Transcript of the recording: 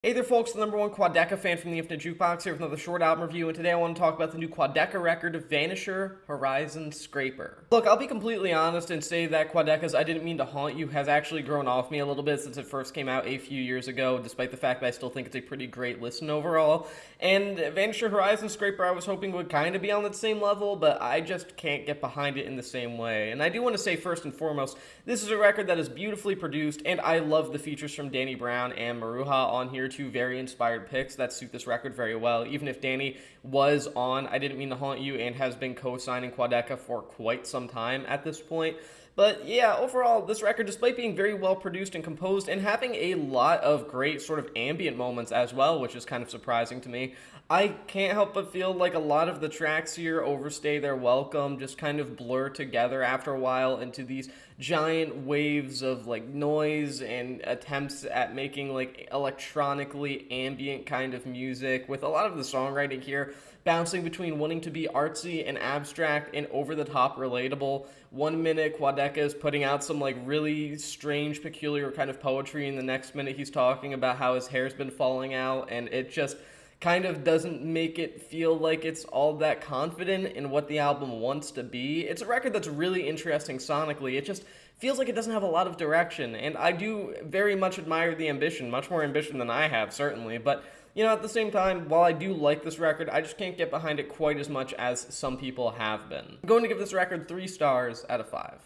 Hey there folks, the number one Quadeca fan from the Infinite Jukebox here with another short album review, and today I want to talk about the new Quadeca record of Vanisher, Horizon Scraper. Look, I'll be completely honest and say that Quadeca's I Didn't Mean to Haunt You has actually grown off me a little bit since it first came out a few years ago, despite the fact that I still think it's a pretty great listen overall. And Vanisher, Horizon Scraper I was hoping would kind of be on that same level, but I just can't get behind it in the same way. And I do want to say first and foremost, this is a record that is beautifully produced, and I love the features from Danny Brown and Maruja on here, two very inspired picks that suit this record very well. Even if Danny was on I Didn't Mean to Haunt You and has been co-signing Quadeca for quite some time at this point. But yeah, overall, this record, despite being very well produced and composed and having a lot of great sort of ambient moments as well, which is kind of surprising to me, I can't help but feel like a lot of the tracks here overstay their welcome, just kind of blur together after a while into these giant waves of like noise and attempts at making like electronically ambient kind of music, with a lot of the songwriting here bouncing between wanting to be artsy and abstract and over the top relatable. 1 minute Quadeca is putting out some like really strange, peculiar kind of poetry, and the next minute he's talking about how his hair's been falling out, and it just kind of doesn't make it feel like it's all that confident in what the album wants to be. It's a record that's really interesting sonically. It just feels like it doesn't have a lot of direction, and I do very much admire the ambition, much more ambition than I have, certainly, but at the same time, while I do like this record, I just can't get behind it quite as much as some people have been. I'm going to give this record 3 stars out of 5.